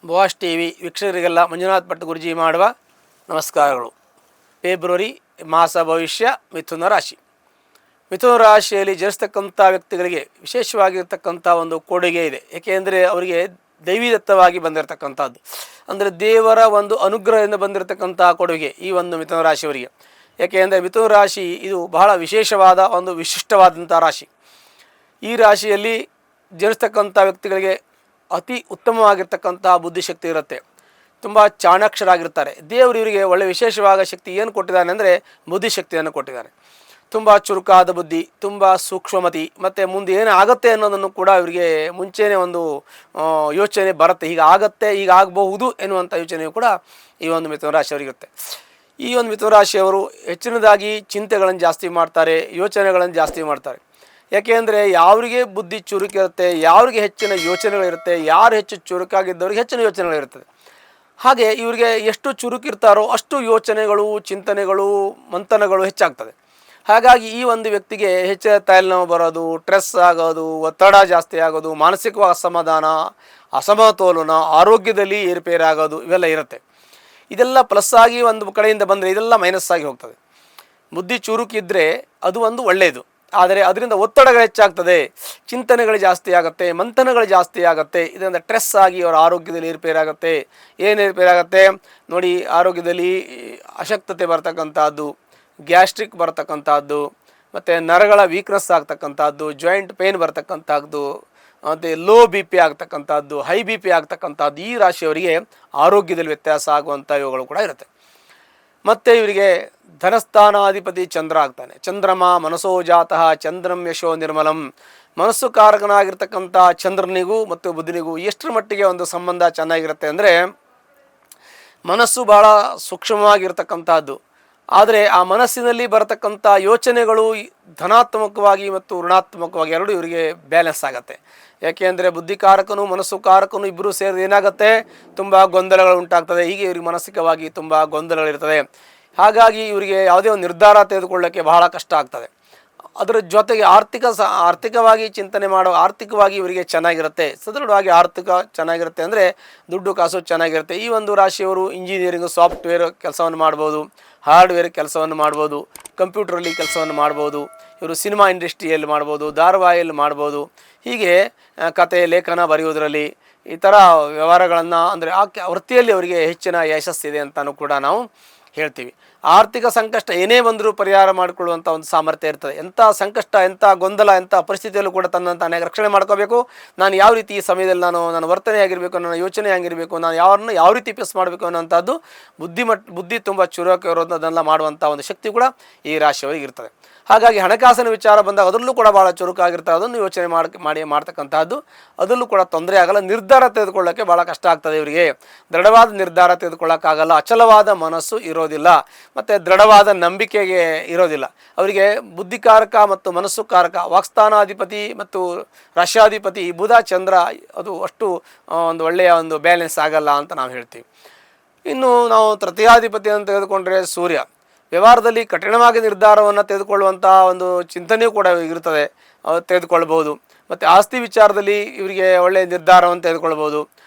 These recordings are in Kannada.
ಬಾಸ್ ಟಿವಿ ವೀಕ್ಷಕರಿಗೆಲ್ಲ ಮಂಜುನಾಥ್ ಭಟ್ ಗುರುಜಿ ಮಾಡುವ ನಮಸ್ಕಾರಗಳು. ಫೆಬ್ರವರಿ ಮಾಸ ಭವಿಷ್ಯ ಮಿಥುನ ರಾಶಿ. ಮಿಥುನ ರಾಶಿಯಲ್ಲಿ ಜನಿಸ್ತಕ್ಕಂಥ ವ್ಯಕ್ತಿಗಳಿಗೆ ವಿಶೇಷವಾಗಿರ್ತಕ್ಕಂಥ ಒಂದು ಕೊಡುಗೆ ಇದೆ. ಏಕೆಂದರೆ ಅವರಿಗೆ ದೈವಿದತ್ತವಾಗಿ ಬಂದಿರತಕ್ಕಂಥದ್ದು, ಅಂದರೆ ದೇವರ ಒಂದು ಅನುಗ್ರಹದಿಂದ ಬಂದಿರತಕ್ಕಂಥ ಕೊಡುಗೆ ಈ ಒಂದು ಮಿಥುನ ರಾಶಿಯವರಿಗೆ. ಏಕೆಂದರೆ ಮಿಥುನ ರಾಶಿ ಇದು ಬಹಳ ವಿಶೇಷವಾದ ಒಂದು ವಿಶಿಷ್ಟವಾದಂಥ ರಾಶಿ. ಈ ರಾಶಿಯಲ್ಲಿ ಜನಿಸ್ತಕ್ಕಂಥ ವ್ಯಕ್ತಿಗಳಿಗೆ ಅತಿ ಉತ್ತಮವಾಗಿರ್ತಕ್ಕಂಥ ಬುದ್ಧಿಶಕ್ತಿ ಇರುತ್ತೆ. ತುಂಬ ಚಾಣಾಕ್ಷರಾಗಿರ್ತಾರೆ. ದೇವರು ಇವರಿಗೆ ಒಳ್ಳೆಯ ವಿಶೇಷವಾದ ಶಕ್ತಿ ಏನು ಕೊಟ್ಟಿದ್ದಾನೆ ಅಂದರೆ ಬುದ್ಧಿಶಕ್ತಿಯನ್ನು ಕೊಟ್ಟಿದ್ದಾನೆ. ತುಂಬ ಚುರುಕಾದ ಬುದ್ಧಿ, ತುಂಬ ಸೂಕ್ಷ್ಮಮತಿ, ಮತ್ತು ಮುಂದೆ ಏನು ಆಗುತ್ತೆ ಅನ್ನೋದನ್ನು ಕೂಡ ಇವರಿಗೆ ಮುಂಚೆನೇ ಒಂದು ಯೋಚನೆ ಬರುತ್ತೆ. ಈಗ ಆಗತ್ತೆ, ಈಗ ಆಗಬಹುದು ಎನ್ನುವಂಥ ಯೋಚನೆಯು ಕೂಡ ಈ ಒಂದು ಮಿಥುನ ರಾಶಿಯವರಿಗಿರುತ್ತೆ. ಈ ಒಂದು ಮಿಥುನ ರಾಶಿಯವರು ಹೆಚ್ಚಿನದಾಗಿ ಚಿಂತೆಗಳನ್ನು ಜಾಸ್ತಿ ಮಾಡ್ತಾರೆ, ಯೋಚನೆಗಳನ್ನು ಜಾಸ್ತಿ ಮಾಡ್ತಾರೆ. ಯಾಕೆಂದರೆ ಯಾರಿಗೆ ಬುದ್ಧಿ ಚುರುಕಿರುತ್ತೆ, ಯಾರಿಗೆ ಹೆಚ್ಚಿನ ಯೋಚನೆಗಳಿರುತ್ತೆ, ಯಾರು ಹೆಚ್ಚು ಚುರುಕಾಗಿದ್ದವ್ರಿಗೆ ಹೆಚ್ಚಿನ ಯೋಚನೆಗಳಿರ್ತದೆ. ಹಾಗೆ ಇವರಿಗೆ ಎಷ್ಟು ಚುರುಕಿರ್ತಾರೋ ಅಷ್ಟು ಯೋಚನೆಗಳು, ಚಿಂತನೆಗಳು, ಮಂಥನಗಳು ಹೆಚ್ಚಾಗ್ತದೆ. ಹಾಗಾಗಿ ಈ ಒಂದು ವ್ಯಕ್ತಿಗೆ ಹೆಚ್ಚಿನ ತಲೆನೋವು ಬರೋದು, ಸ್ಟ್ರೆಸ್ ಆಗೋದು, ಒತ್ತಡ ಜಾಸ್ತಿ ಆಗೋದು, ಮಾನಸಿಕವಾಗಿ ಅಸಮಾಧಾನ, ಅಸಮತೋಲನ, ಆರೋಗ್ಯದಲ್ಲಿ ಏರುಪೇರಾಗೋದು ಇವೆಲ್ಲ ಇರುತ್ತೆ. ಇದೆಲ್ಲ ಪ್ಲಸ್ ಆಗಿ ಒಂದು ಕಡೆಯಿಂದ ಬಂದರೆ ಇದೆಲ್ಲ ಮೈನಸ್ ಆಗಿ ಹೋಗ್ತದೆ. ಬುದ್ಧಿ ಚುರುಕಿದ್ರೆ ಅದು ಒಂದು ಒಳ್ಳೆಯದು, ಆದರೆ ಅದರಿಂದ ಒತ್ತಡಗಳು ಹೆಚ್ಚಾಗ್ತದೆ, ಚಿಂತನೆಗಳು ಜಾಸ್ತಿ ಆಗುತ್ತೆ, ಮಂಥನಗಳು ಜಾಸ್ತಿ ಆಗುತ್ತೆ. ಇದರಿಂದ ಸ್ಟ್ರೆಸ್ ಆಗಿ ಅವರ ಆರೋಗ್ಯದಲ್ಲಿ ಏರುಪೇರಾಗುತ್ತೆ. ಏನು ಏರುಪೇರಾಗುತ್ತೆ ನೋಡಿ, ಆರೋಗ್ಯದಲ್ಲಿ ಅಶಕ್ತತೆ ಬರ್ತಕ್ಕಂಥದ್ದು, ಗ್ಯಾಸ್ಟ್ರಿಕ್ ಬರ್ತಕ್ಕಂಥದ್ದು, ಮತ್ತು ನರಗಳ ವೀಕ್ನೆಸ್ ಆಗ್ತಕ್ಕಂಥದ್ದು, ಜಾಯಿಂಟ್ ಪೇನ್ ಬರ್ತಕ್ಕಂಥದ್ದು, ಮತ್ತು ಲೋ ಬಿ ಪಿ ಆಗ್ತಕ್ಕಂಥದ್ದು, ಹೈ ಬಿ ಪಿ ಆಗ್ತಕ್ಕಂಥದ್ದು. ಈ ರಾಶಿಯವರಿಗೆ ಆರೋಗ್ಯದಲ್ಲಿ ವ್ಯತ್ಯಾಸ ಆಗುವಂಥ ಇವುಗಳು ಕೂಡ ಇರುತ್ತೆ. ಮತ್ತು ಇವರಿಗೆ ಧನಸ್ಥಾನಾಧಿಪತಿ ಚಂದ್ರ ಆಗ್ತಾನೆ. ಚಂದ್ರಮ ಮನಸೋ ಜಾತಃ ಚಂದ್ರಂ ಯಶೋ ನಿರ್ಮಲಂ. ಮನಸ್ಸು ಕಾರಕನಾಗಿರ್ತಕ್ಕಂಥ ಚಂದ್ರನಿಗೂ ಮತ್ತು ಬುಧನಿಗೂ ಎಷ್ಟರ ಮಟ್ಟಿಗೆ ಒಂದು ಸಂಬಂಧ ಚೆನ್ನಾಗಿರುತ್ತೆ ಅಂದರೆ, ಮನಸ್ಸು ಭಾಳ ಸೂಕ್ಷ್ಮವಾಗಿರ್ತಕ್ಕಂಥದ್ದು, ಆದರೆ ಆ ಮನಸ್ಸಿನಲ್ಲಿ ಬರತಕ್ಕಂಥ ಯೋಚನೆಗಳು ಧನಾತ್ಮಕವಾಗಿ ಮತ್ತು ಋಣಾತ್ಮಕವಾಗಿ ಎರಡೂ ಇವರಿಗೆ ಬ್ಯಾಲೆನ್ಸ್ ಆಗುತ್ತೆ. ಯಾಕೆಂದರೆ ಬುದ್ಧಿಕಾರಕನು ಮನಸ್ಸು ಕಾರಕನು ಇಬ್ಬರು ಸೇರಿದ ಏನಾಗುತ್ತೆ, ತುಂಬ ಗೊಂದಲಗಳು ಉಂಟಾಗ್ತದೆ. ಹೀಗೆ ಇವ್ರಿಗೆ ಮಾನಸಿಕವಾಗಿ ತುಂಬ ಗೊಂದಲಗಳಿರ್ತದೆ. ಹಾಗಾಗಿ ಇವರಿಗೆ ಯಾವುದೇ ಒಂದು ನಿರ್ಧಾರ ತೆಗೆದುಕೊಳ್ಳೋಕ್ಕೆ ಬಹಳ ಕಷ್ಟ ಆಗ್ತದೆ. ಅದರ ಜೊತೆಗೆ ಆರ್ಥಿಕವಾಗಿ ಚಿಂತನೆ ಮಾಡೋ, ಆರ್ಥಿಕವಾಗಿ ಇವರಿಗೆ ಚೆನ್ನಾಗಿರುತ್ತೆ, ಸದೃಢವಾಗಿ ಆರ್ಥಿಕ ಚೆನ್ನಾಗಿರುತ್ತೆ, ಅಂದರೆ ದುಡ್ಡು ಕಾಸು ಚೆನ್ನಾಗಿರುತ್ತೆ. ಈ ಒಂದು ರಾಶಿಯವರು ಇಂಜಿನಿಯರಿಂಗು, ಸಾಫ್ಟ್ವೇರ್ ಕೆಲಸವನ್ನು ಮಾಡ್ಬೋದು, ಹಾರ್ಡ್ವೇರ್ ಕೆಲಸವನ್ನು ಮಾಡ್ಬೋದು, ಕಂಪ್ಯೂಟ್ರಲ್ಲಿ ಕೆಲಸವನ್ನು ಮಾಡ್ಬೋದು, ಇವರು ಸಿನಿಮಾ ಇಂಡಸ್ಟ್ರಿಯಲ್ಲಿ ಮಾಡ್ಬೋದು, ಧಾರಾವಾಹಿಯಲ್ಲಿ ಮಾಡ್ಬೋದು. ಹೀಗೆ ಕತೆ ಲೇಖನ ಬರೆಯೋದರಲ್ಲಿ ಈ ಥರ ವ್ಯವಹಾರಗಳನ್ನು, ಅಂದರೆ ಆ ವೃತ್ತಿಯಲ್ಲಿ ಅವರಿಗೆ ಹೆಚ್ಚಿನ ಯಶಸ್ಸಿದೆ ಅಂತಲೂ ಕೂಡ ನಾವು ಹೇಳ್ತೀವಿ. ಆರ್ಥಿಕ ಸಂಕಷ್ಟ ಏನೇ ಬಂದರೂ ಪರಿಹಾರ ಮಾಡಿಕೊಳ್ಳುವಂಥ ಒಂದು ಸಾಮರ್ಥ್ಯ ಇರ್ತದೆ. ಎಂಥ ಸಂಕಷ್ಟ, ಎಂಥ ಗೊಂದಲ, ಎಂಥ ಪರಿಸ್ಥಿತಿಯಲ್ಲೂ ಕೂಡ ತನ್ನನ್ನು ತಾನೇ ರಕ್ಷಣೆ ಮಾಡ್ಕೋಬೇಕು. ನಾನು ಯಾವ ರೀತಿ ಈ ಸಮಯದಲ್ಲಿ ನನ್ನ ವರ್ತನೆ ಆಗಿರಬೇಕು, ನನ್ನ ಯೋಚನೆ ಆಗಿರಬೇಕು, ನಾನು ಯಾರನ್ನು ಯಾವ ರೀತಿ ಫೇಸ್ ಮಾಡಬೇಕು ಅನ್ನೋಂಥದ್ದು ಬುದ್ಧಿ ತುಂಬ ಚುರುಕು ಇರೋದನ್ನೆಲ್ಲ ಮಾಡುವಂಥ ಒಂದು ಶಕ್ತಿ ಕೂಡ ಈ ರಾಶಿಯವರಿಗೆ ಇರ್ತದೆ. ಹಾಗಾಗಿ ಹಣಕಾಸಿನ ವಿಚಾರ ಬಂದಾಗ ಅದರಲ್ಲೂ ಕೂಡ ಭಾಳ ಚುರುಕಾಗಿರ್ತಾರೆ. ಅದನ್ನು ಯೋಚನೆ ಮಾಡ್ತಕ್ಕಂಥದ್ದು, ಅದರಲ್ಲೂ ಕೂಡ ತೊಂದರೆ ಆಗಲ್ಲ. ನಿರ್ಧಾರ ತೆಗೆದುಕೊಳ್ಳೋಕ್ಕೆ ಭಾಳ ಕಷ್ಟ ಆಗ್ತದೆ ಇವರಿಗೆ. ದೃಢವಾದ ನಿರ್ಧಾರ ತೆಗೆದುಕೊಳ್ಳೋಕ್ಕಾಗಲ್ಲ, ಅಚಲವಾದ ಮನಸ್ಸು ಇರೋದಿಲ್ಲ, ಮತ್ತು ದೃಢವಾದ ನಂಬಿಕೆಗೆ ಇರೋದಿಲ್ಲ. ಅವರಿಗೆ ಬುದ್ಧಿಕಾರಕ ಮತ್ತು ಮನಸ್ಸು ಕಾರಕ, ವಾಕ್ಸ್ಥಾನಾಧಿಪತಿ ಮತ್ತು ರಾಶ್ಯಾಧಿಪತಿ ಬುಧ ಚಂದ್ರ ಅದು ಅಷ್ಟು ಒಂದು ಒಳ್ಳೆಯ ಒಂದು ಬ್ಯಾಲೆನ್ಸ್ ಆಗಲ್ಲ ಅಂತ ನಾವು ಹೇಳ್ತೀವಿ. ಇನ್ನು ನಾವು ತೃತೀಯಾಧಿಪತಿ ಅಂತ ತೆಗೆದುಕೊಂಡ್ರೆ ಸೂರ್ಯ. ವ್ಯವಹಾರದಲ್ಲಿ ಕಠಿಣವಾಗಿ ನಿರ್ಧಾರವನ್ನು ತೆಗೆದುಕೊಳ್ಳುವಂಥ ಒಂದು ಚಿಂತನೆಯೂ ಕೂಡ ಇರ್ತದೆ, ತೆಗೆದುಕೊಳ್ಬೋದು. ಮತ್ತು ಆಸ್ತಿ ವಿಚಾರದಲ್ಲಿ ಇವರಿಗೆ ಒಳ್ಳೆಯ ನಿರ್ಧಾರವನ್ನು ತೆಗೆದುಕೊಳ್ಬೋದು.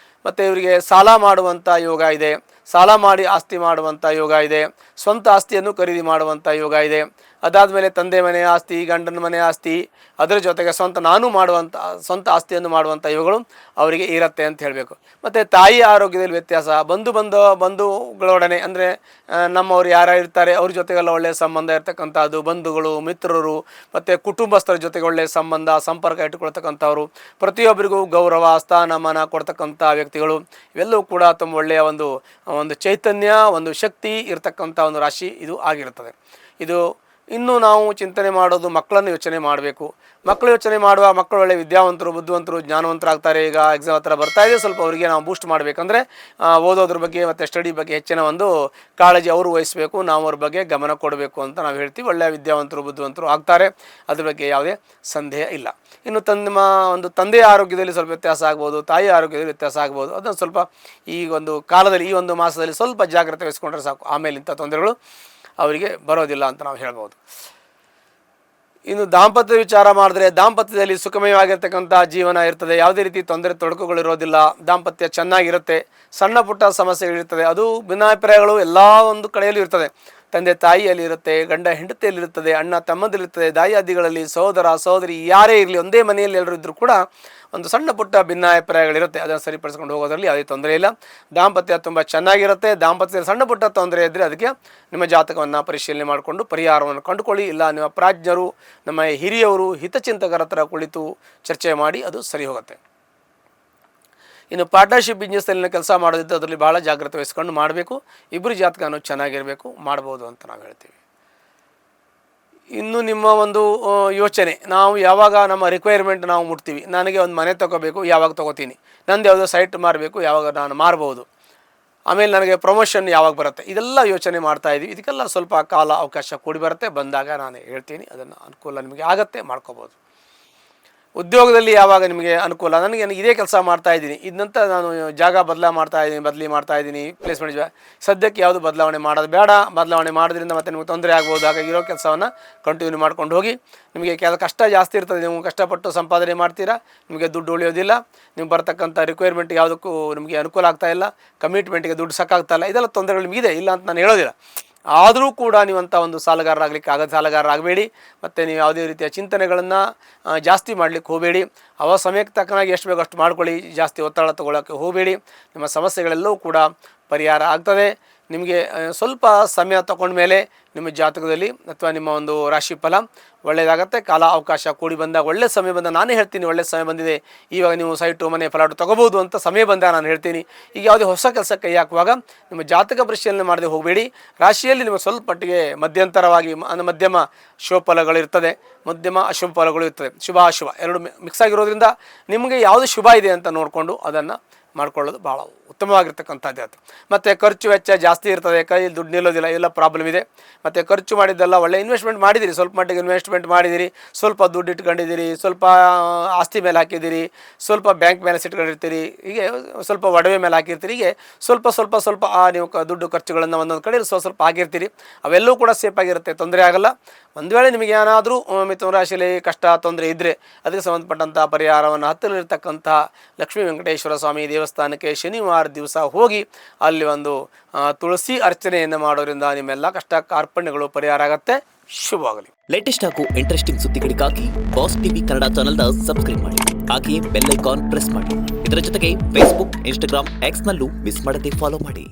ಮತ್ತು ಇವರಿಗೆ ಸಾಲ ಮಾಡುವಂಥ ಯೋಗ ಇದೆ, ಸಾಲ ಮಾಡಿ ಆಸ್ತಿ ಮಾಡುವಂಥ ಯೋಗ ಇದೆ, ಸ್ವಂತ ಆಸ್ತಿಯನ್ನು ಖರೀದಿ ಮಾಡುವಂಥ ಯೋಗ ಇದೆ. ಅದಾದಮೇಲೆ ತಂದೆ ಮನೆ ಆಸ್ತಿ, ಗಂಡನ ಮನೆ ಆಸ್ತಿ, ಅದರ ಜೊತೆಗೆ ಸ್ವಂತ ಆಸ್ತಿಯನ್ನು ಮಾಡುವಂಥ ಯೋಗಗಳು ಅವರಿಗೆ ಇರುತ್ತೆ ಅಂತ ಹೇಳಬೇಕು. ಮತ್ತು ತಾಯಿ ಆರೋಗ್ಯದಲ್ಲಿ ವ್ಯತ್ಯಾಸ, ಬಂಧುಗಳೊಡನೆ, ಅಂದರೆ ನಮ್ಮವರು ಯಾರು ಇರ್ತಾರೆ ಅವ್ರ ಜೊತೆಗೆಲ್ಲ ಒಳ್ಳೆಯ ಸಂಬಂಧ ಇರ್ತಕ್ಕಂಥದ್ದು, ಬಂಧುಗಳು, ಮಿತ್ರರು, ಮತ್ತು ಕುಟುಂಬಸ್ಥರ ಜೊತೆಗೆ ಒಳ್ಳೆಯ ಸಂಬಂಧ ಸಂಪರ್ಕ ಇಟ್ಟುಕೊಳ್ತಕ್ಕಂಥವ್ರು, ಪ್ರತಿಯೊಬ್ಬರಿಗೂ ಗೌರವ ಸ್ಥಾನಮಾನ ಕೊಡ್ತಕ್ಕಂಥ ವ್ಯಕ್ತಿಗಳು, ಇವೆಲ್ಲವೂ ಕೂಡ ತುಂಬ ಒಳ್ಳೆಯ ಒಂದು ಚೈತನ್ಯ, ಒಂದು ಶಕ್ತಿ ಇರತಕ್ಕಂಥ ಒಂದು ರಾಶಿ ಇದು ಆಗಿರುತ್ತದೆ. ಇದು ಇನ್ನು ನಾವು ಚಿಂತನೆ ಮಾಡೋದು ಮಕ್ಕಳನ್ನು ಯೋಚನೆ ಮಾಡಬೇಕು. ಮಕ್ಕಳು ಒಳ್ಳೆಯ ವಿದ್ಯಾವಂತರು, ಬುದ್ಧಿವಂತರು, ಜ್ಞಾನವಂತರಾಗ್ತಾರೆ. ಈಗ ಎಕ್ಸಾಮ್ ಹತ್ರ ಬರ್ತಾ ಇದೆ, ಸ್ವಲ್ಪ ಅವರಿಗೆ ನಾವು ಬೂಸ್ಟ್ ಮಾಡಬೇಕಂದ್ರೆ ಓದೋದ್ರ ಬಗ್ಗೆ ಮತ್ತು ಸ್ಟಡಿ ಬಗ್ಗೆ ಹೆಚ್ಚಿನ ಒಂದು ಕಾಳಜಿ ಅವರು ವಹಿಸಬೇಕು, ನಾವು ಅವ್ರ ಬಗ್ಗೆ ಗಮನ ಕೊಡಬೇಕು ಅಂತ ನಾವು ಹೇಳ್ತೀವಿ. ಒಳ್ಳೆಯ ವಿದ್ಯಾವಂತರು, ಬುದ್ಧಿವಂತರು ಆಗ್ತಾರೆ, ಅದ್ರ ಬಗ್ಗೆ ಯಾವುದೇ ಸಂದೇಹ ಇಲ್ಲ. ಇನ್ನು ತಂದೆಯ ಆರೋಗ್ಯದಲ್ಲಿ ಸ್ವಲ್ಪ ವ್ಯತ್ಯಾಸ ಆಗ್ಬೋದು, ತಾಯಿ ಆರೋಗ್ಯದಲ್ಲಿ ವ್ಯತ್ಯಾಸ ಆಗ್ಬೋದು. ಅದನ್ನು ಸ್ವಲ್ಪ ಈ ಒಂದು ಕಾಲದಲ್ಲಿ, ಈ ಒಂದು ಮಾಸದಲ್ಲಿ ಸ್ವಲ್ಪ ಜಾಗ್ರತೆ ವಹಿಸ್ಕೊಂಡ್ರೆ ಸಾಕು. ಆಮೇಲೆ ಇಂಥ ತೊಂದರೆಗಳು ಅವರಿಗೆ ಬರೋದಿಲ್ಲ ಅಂತ ನಾವು ಹೇಳ್ಬೋದು. ಇನ್ನು ದಾಂಪತ್ಯ ವಿಚಾರ ಮಾಡಿದ್ರೆ, ದಾಂಪತ್ಯದಲ್ಲಿ ಸುಖಮಯವಾಗಿರ್ತಕ್ಕಂಥ ಜೀವನ ಇರ್ತದೆ, ಯಾವುದೇ ರೀತಿ ತೊಂದರೆ ತೊಡಕುಗಳಿರೋದಿಲ್ಲ, ದಾಂಪತ್ಯ ಚೆನ್ನಾಗಿರುತ್ತೆ, ಸಣ್ಣ ಪುಟ್ಟ ಸಮಸ್ಯೆಗಳಿರ್ತದೆ. ಅದು ಭಿನ್ನಾಭಿಪ್ರಾಯಗಳು ಎಲ್ಲ ಒಂದು ಕಡೆಯಲ್ಲೂ ಇರ್ತದೆ. ತಂದೆ ತಾಯಿಯಲ್ಲಿ ಇರುತ್ತೆ, ಗಂಡ ಹೆಂಡತಿಯಲ್ಲಿ ಇರ್ತದೆ, ಅಣ್ಣ ತಮ್ಮದಿಲ್ಲಿರ್ತದೆ, ದಾಯಾದಿಗಳಲ್ಲಿ, ಸಹೋದರ ಸಹೋದರಿ ಯಾರೇ ಇರಲಿ, ಒಂದೇ ಮನೆಯಲ್ಲಿ ಎಲ್ಲರೂ ಇದ್ದರೂ ಕೂಡ ಒಂದು ಸಣ್ಣ ಪುಟ್ಟ ಭಿನ್ನಾಭಿಪ್ರಾಯಗಳಿರುತ್ತೆ. ಅದನ್ನು ಸರಿಪಡಿಸ್ಕೊಂಡು ಹೋಗೋದ್ರಲ್ಲಿ ಯಾವುದೇ ತೊಂದರೆ ಇಲ್ಲ. ದಾಂಪತ್ಯ ತುಂಬ ಚೆನ್ನಾಗಿರುತ್ತೆ. ದಾಂಪತ್ಯದಲ್ಲಿ ಸಣ್ಣ ಪುಟ್ಟ ತೊಂದರೆ ಇದ್ದರೆ ಅದಕ್ಕೆ ನಿಮ್ಮ ಜಾತಕವನ್ನು ಪರಿಶೀಲನೆ ಮಾಡಿಕೊಂಡು ಪರಿಹಾರವನ್ನು ಕಂಡುಕೊಳ್ಳಿ. ಇಲ್ಲ ನಿಮ್ಮ ಪ್ರಾಜ್ಞರು, ನಮ್ಮ ಹಿರಿಯವರು, ಹಿತಚಿಂತಕರ ಹತ್ರ ಕುಳಿತು ಚರ್ಚೆ ಮಾಡಿ ಅದು ಸರಿ ಹೋಗುತ್ತೆ. ಇನ್ನು ಪಾರ್ಟ್ನರ್ಶಿಪ್ ಬಿಸ್ನೆಸ್ಸಲ್ಲಿ ಕೆಲಸ ಮಾಡೋದಿದ್ದು ಅದರಲ್ಲಿ ಭಾಳ ಜಾಗ್ರತೆ ವಹಿಸ್ಕೊಂಡು ಮಾಡಬೇಕು. ಇಬ್ಬರು ಜಾತಕನೂ ಚೆನ್ನಾಗಿರಬೇಕು, ಮಾಡ್ಬೋದು ಅಂತ ನಾವು ಹೇಳ್ತೀವಿ. ಇನ್ನು ನಿಮ್ಮ ಒಂದು ಯೋಚನೆ, ನಾವು ಯಾವಾಗ ನಮ್ಮ ರಿಕ್ವೈರ್ಮೆಂಟ್ ನಾವು ಮುಟ್ತೀವಿ, ನನಗೆ ಒಂದು ಮನೆ ತೊಗೋಬೇಕು, ಯಾವಾಗ ತೊಗೋತೀನಿ, ನಂದು ಯಾವುದೋ ಸೈಟ್ ಮಾರಬೇಕು, ಯಾವಾಗ ನಾನು ಮಾರ್ಬೋದು, ಆಮೇಲೆ ನನಗೆ ಪ್ರಮೋಷನ್ ಯಾವಾಗ ಬರುತ್ತೆ, ಇದೆಲ್ಲ ಯೋಚನೆ ಮಾಡ್ತಾಯಿದ್ದೀವಿ. ಇದಕ್ಕೆಲ್ಲ ಸ್ವಲ್ಪ ಕಾಲ ಅವಕಾಶ ಕೂಡಿ ಬರುತ್ತೆ. ಬಂದಾಗ ನಾನು ಹೇಳ್ತೀನಿ, ಅದನ್ನು ಅನುಕೂಲ ನಿಮಗೆ ಆಗುತ್ತೆ, ಮಾಡ್ಕೋಬೋದು. ಉದ್ಯೋಗದಲ್ಲಿ ಯಾವಾಗ ನಿಮಗೆ ಅನುಕೂಲ, ನನಗೆ ಇದೇ ಕೆಲಸ ಮಾಡ್ತಾಯಿದ್ದೀನಿ, ಇದನ್ನಂತ ನಾನು ಜಾಗ ಬದಲಿ ಮಾಡ್ತಾಯಿದ್ದೀನಿ, ಪ್ಲೇಸ್ಮೆಂಟ್ ಸದ್ಯಕ್ಕೆ ಯಾವುದು ಬದಲಾವಣೆ ಮಾಡೋದು ಬೇಡ. ಬದಲಾವಣೆ ಮಾಡೋದ್ರಿಂದ ಮತ್ತೆ ನಿಮಗೆ ತೊಂದರೆ ಆಗ್ಬೋದು. ಹಾಗಾಗಿ ಇರೋ ಕೆಲಸವನ್ನು ಕಂಟಿನ್ಯೂ ಮಾಡ್ಕೊಂಡು ಹೋಗಿ. ನಿಮಗೆ ಕಷ್ಟ ಜಾಸ್ತಿ ಇರ್ತದೆ, ನೀವು ಕಷ್ಟಪಟ್ಟು ಸಂಪಾದನೆ ಮಾಡ್ತೀರಾ, ನಿಮಗೆ ದುಡ್ಡು ಉಳಿಯೋದಿಲ್ಲ. ನಿಮ್ಗೆ ಬರ್ತಕ್ಕಂಥ ರಿಕ್ವೈರ್ಮೆಂಟ್ ಯಾವುದಕ್ಕೂ ನಿಮಗೆ ಅನುಕೂಲ ಆಗ್ತಾಯಿಲ್ಲ, ಕಮಿಟ್ಮೆಂಟ್ಗೆ ದುಡ್ಡು ಸಾಕಾಗ್ತಾಯಿಲ್ಲ, ಇದೆಲ್ಲ ತೊಂದರೆಗಳು ನಿಮಗಿದೆ, ಇಲ್ಲ ಅಂತ ನಾನು ಹೇಳೋದಿಲ್ಲ. ಆದರೂ ಕೂಡ ನೀವಂಥ ಒಂದು ಸಾಲಗಾರರಾಗಬೇಡಿ. ಮತ್ತು ನೀವು ಯಾವುದೇ ರೀತಿಯ ಚಿಂತನೆಗಳನ್ನು ಜಾಸ್ತಿ ಮಾಡಲಿಕ್ಕೆ ಹೋಗಬೇಡಿ. ಸಮಯಕ್ಕೆ ತಕ್ಕನಾಗಿ ಎಷ್ಟು ಬೇಕೋ ಅಷ್ಟು ಮಾಡ್ಕೊಳ್ಳಿ. ಜಾಸ್ತಿ ಒತ್ತಡ ತೊಗೊಳ್ಳೋಕ್ಕೆ ಹೋಗಬೇಡಿ. ನಿಮ್ಮ ಸಮಸ್ಯೆಗಳೆಲ್ಲವೂ ಕೂಡ ಪರಿಹಾರ ಆಗ್ತದೆ. ನಿಮಗೆ ಸ್ವಲ್ಪ ಸಮಯ ತಗೊಂಡ್ಮೇಲೆ ನಿಮ್ಮ ಜಾತಕದಲ್ಲಿ ಅಥವಾ ನಿಮ್ಮ ಒಂದು ರಾಶಿ ಫಲ ಒಳ್ಳೆಯದಾಗತ್ತೆ. ಕಾಲ ಅವಕಾಶ ಕೂಡಿ ಬಂದಾಗ, ಒಳ್ಳೆ ಸಮಯ ಬಂದಾಗ ನಾನೇ ಹೇಳ್ತೀನಿ, ಒಳ್ಳೆ ಸಮಯ ಬಂದಿದೆ, ಇವಾಗ ನೀವು ಸೈಟು ಮನೆ ಫ್ಲಾಟು ತೊಗೋಬೋದು ಅಂತ ಸಮಯ ಬಂದಾಗ ನಾನು ಹೇಳ್ತೀನಿ. ಈಗ ಯಾವುದೇ ಹೊಸ ಕೆಲಸ ಕೈ ಹಾಕುವಾಗ ನಿಮ್ಮ ಜಾತಕ ಪರಿಶೀಲನೆ ಮಾಡದೆ ಹೋಗಬೇಡಿ. ರಾಶಿಯಲ್ಲಿ ನಿಮಗೆ ಸ್ವಲ್ಪ ಮಟ್ಟಿಗೆ ಮಧ್ಯಂತರವಾಗಿ ಮಧ್ಯಮ ಶುಭ ಫಲಗಳಿರ್ತದೆ, ಮಧ್ಯಮ ಅಶುಭ ಫಲಗಳು ಇರ್ತದೆ. ಶುಭ ಅಶುಭ ಎರಡು ಮಿಕ್ಸ್ ಆಗಿರೋದ್ರಿಂದ ನಿಮಗೆ ಯಾವುದು ಶುಭ ಇದೆ ಅಂತ ನೋಡಿಕೊಂಡು ಅದನ್ನು ಮಾಡ್ಕೊಳ್ಳೋದು ಭಾಳ ಉತ್ತಮವಾಗಿರ್ತಕ್ಕಂಥದ್ದು ಆಯಿತು. ಮತ್ತು ಖರ್ಚು ವೆಚ್ಚ ಜಾಸ್ತಿ ಇರ್ತದೆ, ಕೈಯಲ್ಲಿ ದುಡ್ಡು ನಿಲ್ಲೋದಿಲ್ಲ, ಎಲ್ಲ ಪ್ರಾಬ್ಲಮ್ ಇದೆ. ಮತ್ತು ಖರ್ಚು ಮಾಡಿದ್ದೆಲ್ಲ ಒಳ್ಳೆ ಇನ್ವೆಸ್ಟ್ಮೆಂಟ್ ಮಾಡಿದ್ದೀರಿ, ಸ್ವಲ್ಪ ಮಟ್ಟಿಗೆ ಇನ್ವೆಸ್ಟ್ಮೆಂಟ್ ಮಾಡಿದ್ದೀರಿ, ಸ್ವಲ್ಪ ದುಡ್ಡು ಇಟ್ಕೊಂಡಿದ್ದೀರಿ, ಸ್ವಲ್ಪ ಆಸ್ತಿ ಮೇಲೆ ಹಾಕಿದ್ದೀರಿ, ಸ್ವಲ್ಪ ಬ್ಯಾಂಕ್ ಮೇಲೆ ಇಟ್ಕೊಂಡಿರ್ತೀರಿ, ಹೀಗೆ ಸ್ವಲ್ಪ ಒಡವೆ ಮೇಲೆ ಹಾಕಿರ್ತೀರಿ. ಹೀಗೆ ಸ್ವಲ್ಪ ನೀವು ದುಡ್ಡು ಖರ್ಚುಗಳನ್ನು ಒಂದೊಂದು ಕಡೆ ಸ್ವಲ್ಪ ಹಾಕಿರ್ತೀರಿ. ಅವೆಲ್ಲವೂ ಕೂಡ ಸೇಫ್ ಆಗಿರುತ್ತೆ, ತೊಂದರೆ ಆಗಲ್ಲ. ಒಂದು ವೇಳೆ ನಿಮಗೆ ಏನಾದರೂ ಮಿಥುನ ರಾಶಿಯಲ್ಲಿ ಕಷ್ಟ ತೊಂದರೆ ಇದ್ದರೆ ಅದಕ್ಕೆ ಸಂಬಂಧಪಟ್ಟಂಥ ಪರಿಹಾರವನ್ನು ಹತ್ತಿರಲಿರ್ತಕ್ಕಂಥ ಲಕ್ಷ್ಮೀ ವೆಂಕಟೇಶ್ವರ ಸ್ವಾಮಿ ದೇವಸ್ಥಾನಕ್ಕೆ ಶನಿವಾರ ದಿವಸ ಹೋಗಿ ಅಲ್ಲಿ ಒಂದು ತುಳಸಿ ಅರ್ಚನೆಯನ್ನು ಮಾಡೋದ್ರಿಂದ ನಿಮ್ಮೆಲ್ಲ ಕಷ್ಟ ಕಾರ್ಪಣ್ಯಗಳು ಪರಿಹಾರ ಆಗುತ್ತೆ. ಶುಭವಾಗಲಿ. ಲೇಟೆಸ್ಟ್ ಹಾಗೂ ಇಂಟ್ರೆಸ್ಟಿಂಗ್ ಸುದ್ದಿಗಳಿಗಾಗಿ ಬಾಸ್ ಟಿವಿ ಕನ್ನಡ ಚಾನೆಲ್ನ ಸಬ್ಸ್ಕ್ರೈಬ್ ಮಾಡಿ. ಹಾಗೆಯೇ ಬೆಲ್ ಐಕಾನ್ ಪ್ರೆಸ್ ಮಾಡಿ. ಇದರ ಜೊತೆಗೆ ಫೇಸ್ಬುಕ್, ಇನ್ಸ್ಟಾಗ್ರಾಮ್, ಎಕ್ಸ್ನಲ್ಲೂ ಮಿಸ್ ಮಾಡದೆ ಫಾಲೋ ಮಾಡಿ.